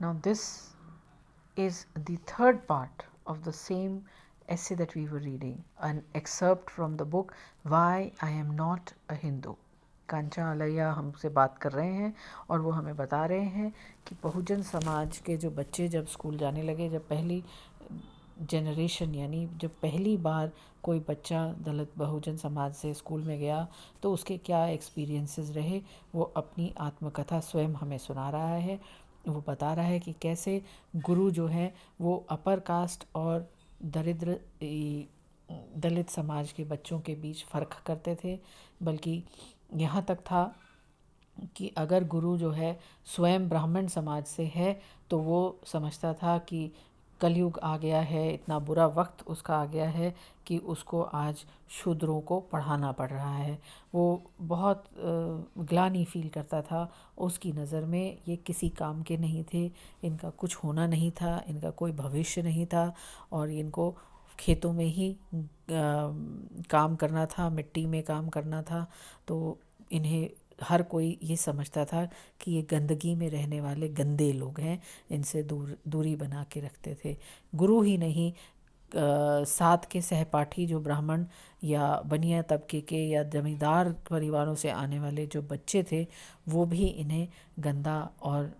Now this is the third part of the same essay that we were reading, an excerpt from the book Why I Am Not a Hindu. कांचा अलैया हमसे बात कर रहे हैं और वो हमें बता रहे हैं कि बहुजन समाज के जो बच्चे जब स्कूल जाने लगे, जब पहली जनरेशन यानी जब पहली बार कोई बच्चा दलित बहुजन समाज से स्कूल में गया तो उसके क्या एक्सपीरियंसेस रहे, वो अपनी आत्मकथा स्वयं हमें सुना रहा है। वो बता रहा है कि कैसे गुरु जो है वो अपर कास्ट और दरिद्र दलित समाज के बच्चों के बीच फ़र्क करते थे, बल्कि यहाँ तक था कि अगर गुरु जो है स्वयं ब्राह्मण समाज से है तो वो समझता था कि कलयुग आ गया है, इतना बुरा वक्त उसका आ गया है कि उसको आज शूद्रों को पढ़ाना पड़ रहा है। वो बहुत ग्लानि फील करता था। उसकी नज़र में ये किसी काम के नहीं थे, इनका कुछ होना नहीं था, इनका कोई भविष्य नहीं था और इनको खेतों में ही काम करना था, मिट्टी में काम करना था। तो इन्हें हर कोई ये समझता था कि ये गंदगी में रहने वाले गंदे लोग हैं, इनसे दूरी बना के रखते थे। गुरु ही नहीं, साथ के सहपाठी जो ब्राह्मण या बनिया तबके के या जमींदार परिवारों से आने वाले जो बच्चे थे वो भी इन्हें गंदा और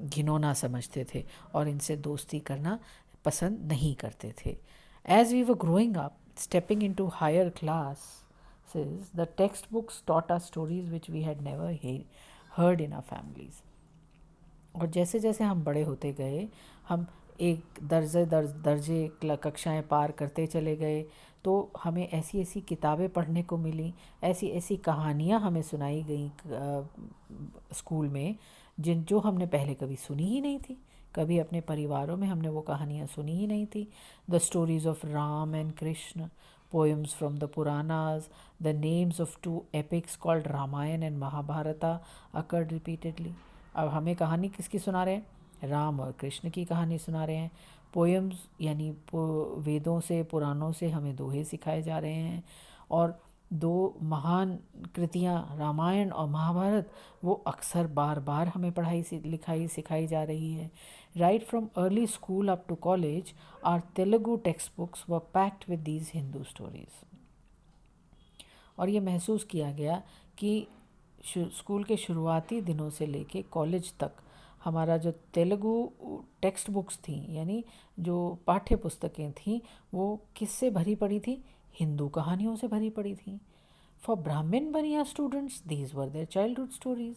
घिनौना समझते थे और इनसे दोस्ती करना पसंद नहीं करते थे। As we were growing up, stepping into higher class, the textbooks taught us stories which we had never heard in our families. और जैसे जैसे हम बड़े होते गए, हम एक दर्जे कक्षाएं पार करते चले गए तो हमें ऐसी ऐसी किताबें पढ़ने को मिली, ऐसी ऐसी कहानियाँ हमें सुनाई गई स्कूल में जो हमने पहले कभी सुनी ही नहीं थी। कभी अपने परिवारों में हमने वो कहानियाँ सुनी ही नहीं थी। The stories of Ram and Krishna, poems from the Puranas, the names of two epics called Ramayana and Mahabharata occurred repeatedly. अब हमें कहानी किसकी सुना रहे हैं? राम और कृष्ण की कहानी सुना रहे हैं। पोएम्स यानी वेदों से, पुराणों से हमें दोहे सिखाए जा रहे हैं और दो महान कृतियाँ रामायण और महाभारत वो अक्सर बार बार हमें लिखाई सिखाई जा रही है। Right from early school up to college, our Telugu textbooks were packed with these Hindu stories. और ये महसूस किया गया कि स्कूल के शुरुआती दिनों से लेके कॉलेज तक हमारा जो तेलुगु टेक्स्ट बुक्स थी यानी जो पाठ्य पुस्तकें थीं वो किससे भरी पड़ी थी? हिंदू कहानियों से भरी पड़ी थी। फॉर ब्राह्मण बनिया students these were their childhood stories.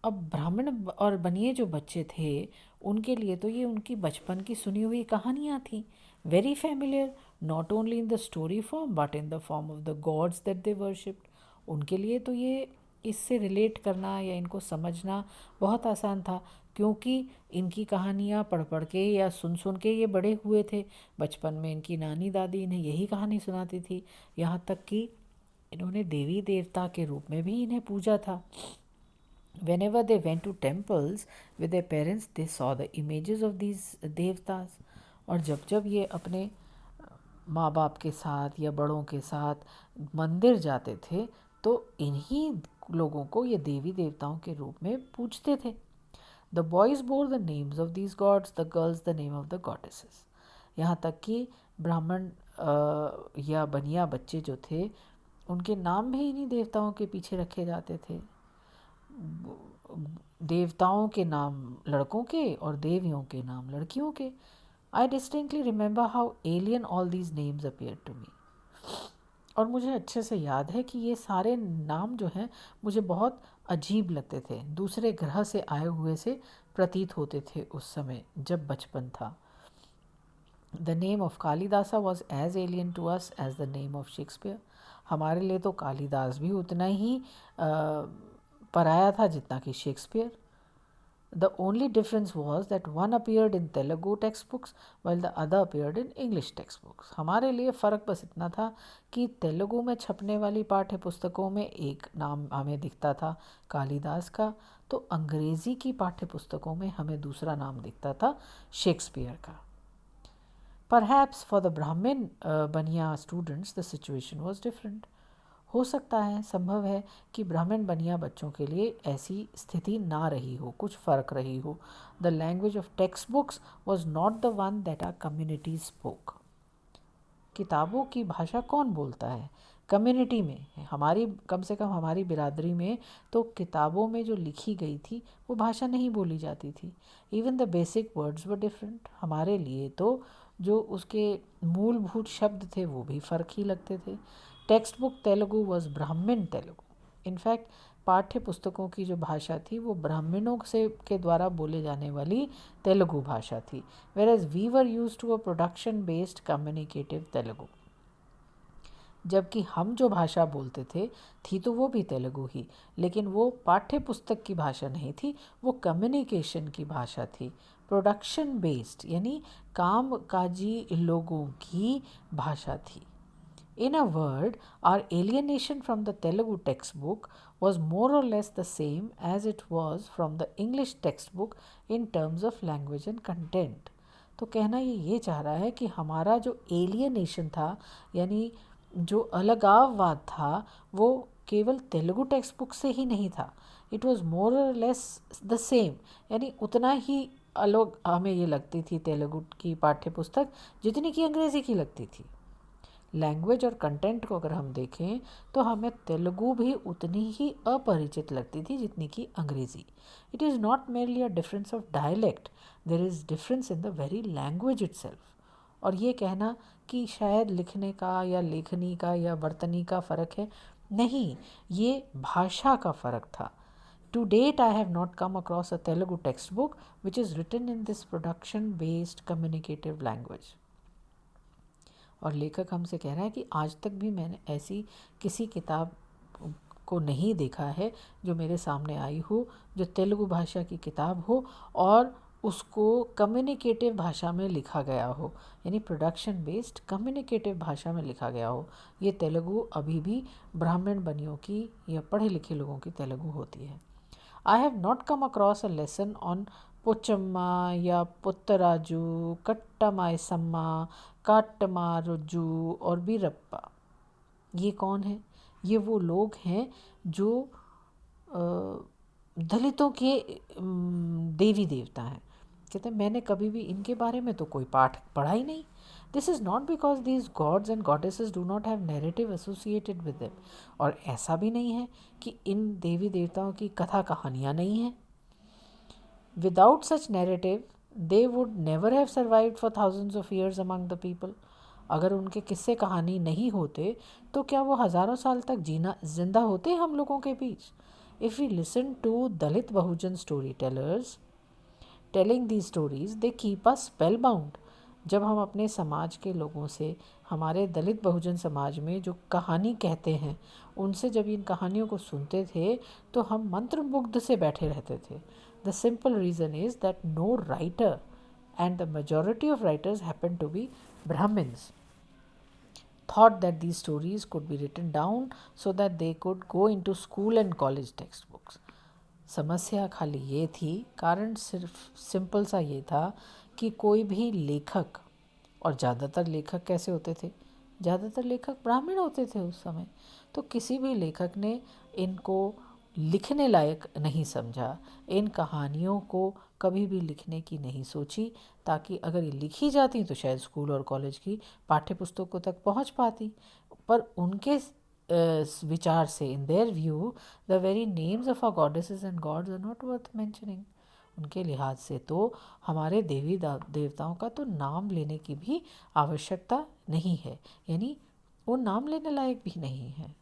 अब ब्राह्मण और बनिए जो बच्चे थे उनके लिए तो ये उनकी बचपन की सुनी हुई कहानियाँ थी, very familiar, not only in the story form but in the form of the gods that they worshipped. उनके लिए तो ये इससे रिलेट करना या इनको समझना बहुत आसान था, क्योंकि इनकी कहानियाँ पढ़ पढ़ के या सुन सुन के ये बड़े हुए थे। बचपन में इनकी नानी दादी इन्हें यही कहानी सुनाती थी, यहाँ तक कि इन्होंने देवी देवता के रूप में भी इन्हें पूजा था। Whenever they went to temples with their parents, they saw the images of these devtas. और जब जब ये अपने माँ बाप के साथ या बड़ों के साथ मंदिर जाते थे तो इन्हीं लोगों को ये देवी देवताओं के रूप में पूजते थे। The boys bore the names of these gods, the girls the name of the goddesses. यहाँ तक कि ब्राह्मण या बनिया बच्चे जो थे उनके नाम भी इन्हीं देवताओं के पीछे रखे जाते थे। देवताओं के नाम लड़कों के और देवियों के नाम लड़कियों के। I distinctly remember how alien all these names appear to me. और मुझे अच्छे से याद है कि ये सारे नाम जो हैं मुझे बहुत अजीब लगते थे, दूसरे ग्रह से आए हुए से प्रतीत होते थे उस समय जब बचपन था। The name of Kalidasa was as alien to us as the name of Shakespeare. हमारे लिए तो कालिदास भी उतना ही पराया था जितना कि Shakespeare. The only difference was that one appeared in Telugu textbooks while the other appeared in English textbooks. हमारे लिए फ़र्क बस इतना था कि तेलुगु में छपने वाली पाठ्य पुस्तकों में एक नाम हमें दिखता था कालिदास का, तो अंग्रेज़ी की पाठ्य पुस्तकों में हमें दूसरा नाम दिखता था शेक्सपियर का। Perhaps for the Brahmin Baniya students the situation was different. हो सकता है, संभव है कि ब्राह्मण बनिया बच्चों के लिए ऐसी स्थिति ना रही हो, कुछ फ़र्क रही हो. The language of textbooks was not the one that our community spoke. किताबों की भाषा कौन बोलता है? कम्युनिटी में. हमारी, कम से कम हमारी बिरादरी में तो किताबों में जो लिखी गई थी वो भाषा नहीं बोली जाती थी. Even the basic words were different. हमारे लिए तो जो उसके मूलभूत शब्द थे वो भी फ़र्क ही लगते थे. टेक्स्ट बुक तेलुगु वॉज ब्राह्मण तेलुगु. इनफैक्ट पाठ्य पुस्तकों की जो भाषा थी वो ब्राह्मणों से के द्वारा बोले जाने वाली तेलुगु भाषा थी. Whereas we were used to a production based communicative Telugu. जबकि हम जो भाषा बोलते थे थी तो वो भी तेलुगु ही, लेकिन वो पाठ्य पुस्तक की भाषा नहीं थी, वो कम्युनिकेशन की भाषा थी. प्रोडक्शन बेस्ड यानी कामकाजी लोगों की भाषा थी. In a word, our alienation from the Telugu textbook was more or less the same as it was from the English textbook in terms of language and content. तो कहना ये चाह रहा है कि हमारा जो एलियनेशन था, यानी जो अलगाववाद था, वो केवल तेलुगु टेक्स्ट बुक से ही नहीं था. इट वॉज मोर और लेस द सेम, यानी उतना ही अलग हमें ये लगती थी तेलुगु की पाठ्य पुस्तक जितनी कि अंग्रेज़ी की लगती थी. लैंग्वेज और कंटेंट को अगर हम देखें तो हमें तेलुगु भी उतनी ही अपरिचित लगती थी जितनी कि अंग्रेज़ी. It is not merely a difference of dialect, there is difference in the very language itself. और ये कहना कि शायद लिखने का या लेखनी का या वर्तनी का फ़र्क है, नहीं, ये भाषा का फ़र्क था. To date, I have not come across a Telugu textbook which is written in this production-based communicative language. और लेखक हमसे कह रहा है कि आज तक भी मैंने ऐसी किसी किताब को नहीं देखा है जो मेरे सामने आई हो, जो तेलुगु भाषा की किताब हो और उसको कम्युनिकेटिव भाषा में लिखा गया हो, यानी प्रोडक्शन बेस्ड कम्युनिकेटिव भाषा में लिखा गया हो. ये तेलुगु अभी भी ब्राह्मण बनियों की या पढ़े लिखे लोगों की तेलुगु होती है. I have not come across a lesson on Pochamma या पुत्तराजू, कट्टमायसम्मा, काट्टमारुजू और बीरप्पा. ये कौन है? ये वो लोग हैं जो दलितों के देवी देवता हैं. कहते हैं मैंने कभी भी इनके बारे में तो कोई पाठ पढ़ा ही नहीं. This is not because these gods and goddesses do not have narrative associated with them. और ऐसा भी नहीं है कि इन देवी देवताओं की कथा कहानियाँ नहीं हैं. Without such narrative, they would never have survived for thousands of years among the people. अगर उनके किस्से कहानी नहीं होते तो क्या वो हज़ारों साल तक जिंदा होते हम लोगों के बीच. If we listen to Dalit Bahujan storytellers telling these stories, they keep us spellbound. जब हम अपने समाज के लोगों से, हमारे दलित बहुजन समाज में जो कहानी कहते हैं, उनसे जब इन कहानियों को सुनते थे तो हम मंत्रमुग्ध से बैठे रहते थे. The simple reason is that no writer, and the majority of writers happen to be Brahmins, thought that these stories could be written down so that they could go into school and college textbooks. समस्या खाली ये थी, कारण सिर्फ simple सा ये था कि कोई भी लेखक, और ज़्यादातर लेखक कैसे होते थे, ज़्यादातर लेखक ब्राह्मण होते थे उस समय, तो किसी भी लेखक ने इनको लिखने लायक नहीं समझा, इन कहानियों को कभी भी लिखने की नहीं सोची, ताकि अगर ये लिखी जाती तो शायद स्कूल और कॉलेज की पाठ्य पुस्तकों तक पहुंच पाती. पर उनके विचार से, in their view, the very names of our goddesses and gods are not worth mentioning. उनके लिहाज से तो हमारे देवी देवताओं का तो नाम लेने की भी आवश्यकता नहीं है, यानी वो नाम लेने लायक भी नहीं है.